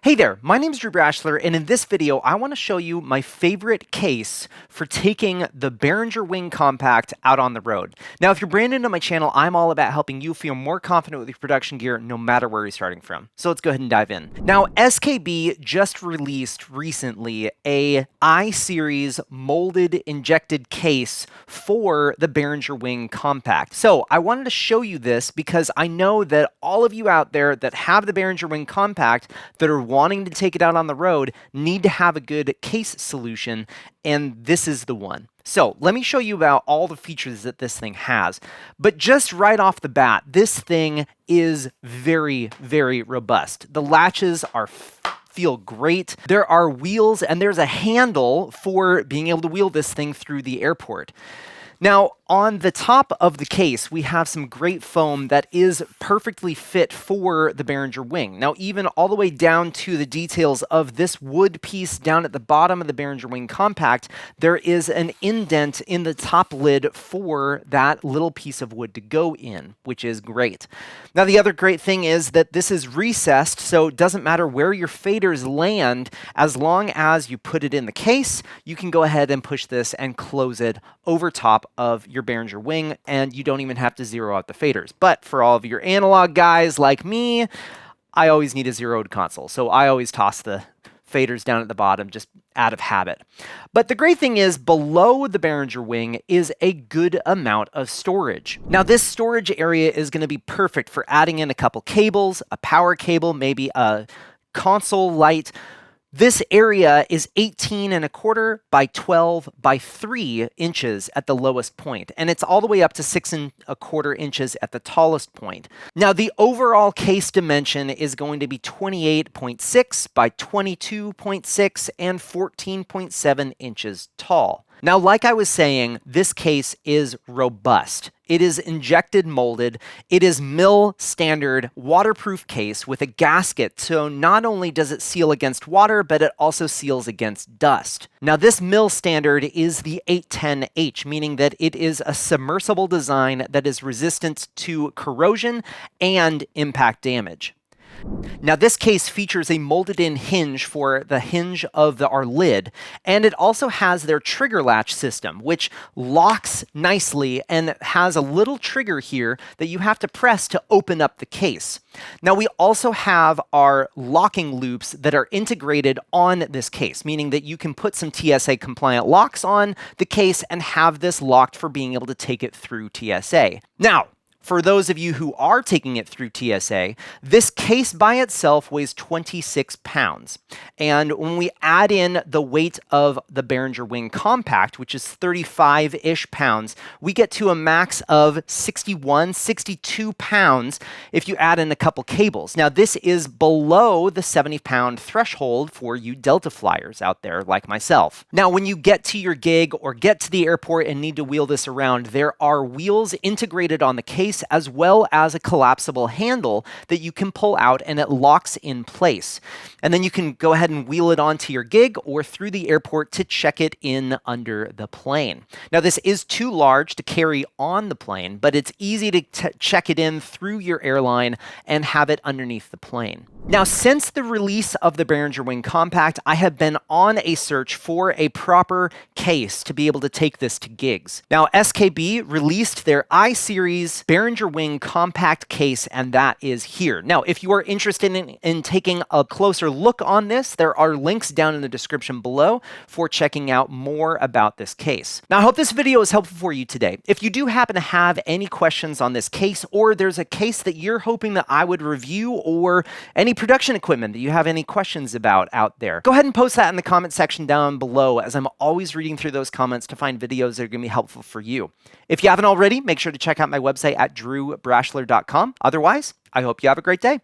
Hey there, my name is Drew Brashler, and in this video, I want to show you my favorite case for taking the Behringer WING Compact out on the road. Now, if you're brand new to my channel, I'm all about helping you feel more confident with your production gear no matter where you're starting from. So let's go ahead and dive in. Now, SKB just released recently a iSeries molded injected case for the Behringer WING Compact. So I wanted to show you this because I know that all of you out there that have the Behringer WING Compact that are wanting to take it out on the road need to have a good case solution, and this is the one. So let me show you about all the features that this thing has. But just right off the bat, this thing is very, very robust. The latches feel great. There are wheels and there's a handle for being able to wheel this thing through the airport. Now, on the top of the case, we have some great foam that is perfectly fit for the Behringer WING. Now, even all the way down to the details of this wood piece down at the bottom of the Behringer WING Compact, there is an indent in the top lid for that little piece of wood to go in, which is great. Now, the other great thing is that this is recessed, so it doesn't matter where your faders land. As long as you put it in the case, you can go ahead and push this and close it over top of your Behringer WING, and you don't even have to zero out the faders. But for all of your analog guys like me, I always need a zeroed console, so I always toss the faders down at the bottom just out of habit. But the great thing is below the Behringer WING is a good amount of storage. Now, this storage area is going to be perfect for adding in a couple cables, a power cable, maybe a console light. This area is 18¼ by 12 by 3 inches at the lowest point, and it's all the way up to 6¼ inches at the tallest point. Now, the overall case dimension is going to be 28.6 by 22.6 and 14.7 inches tall. Now, like I was saying, this case is robust. It is injected molded. It is MIL standard waterproof case with a gasket, so not only does it seal against water, but it also seals against dust. Now, this MIL standard is the 810H, meaning that it is a submersible design that is resistant to corrosion and impact damage. Now, this case features a molded-in hinge for the hinge of our lid, and it also has their trigger latch system, which locks nicely and has a little trigger here that you have to press to open up the case. Now, we also have our locking loops that are integrated on this case, meaning that you can put some TSA-compliant locks on the case and have this locked for being able to take it through TSA. Now, for those of you who are taking it through TSA, this case by itself weighs 26 pounds. And when we add in the weight of the Behringer WING Compact, which is 35-ish pounds, we get to a max of 61, 62 pounds if you add in a couple cables. Now, this is below the 70-pound threshold for you Delta flyers out there like myself. Now, when you get to your gig or get to the airport and need to wheel this around, there are wheels integrated on the case as well as a collapsible handle that you can pull out and it locks in place. And then you can go ahead and wheel it onto your gig or through the airport to check it in under the plane. Now, this is too large to carry on the plane, but it's easy to check it in through your airline and have it underneath the plane. Now, since the release of the Behringer WING Compact, I have been on a search for a proper case to be able to take this to gigs. Now, SKB released their iSeries Behringer WING Compact Case, and that is here. Now, if you are interested in taking a closer look on this, there are links down in the description below for checking out more about this case. Now, I hope this video is helpful for you today. If you do happen to have any questions on this case, or there's a case that you're hoping that I would review, or any production equipment that you have any questions about out there, go ahead and post that in the comment section down below, as I'm always reading through those comments to find videos that are going to be helpful for you. If you haven't already, make sure to check out my website at drewbrashler.com. Otherwise, I hope you have a great day.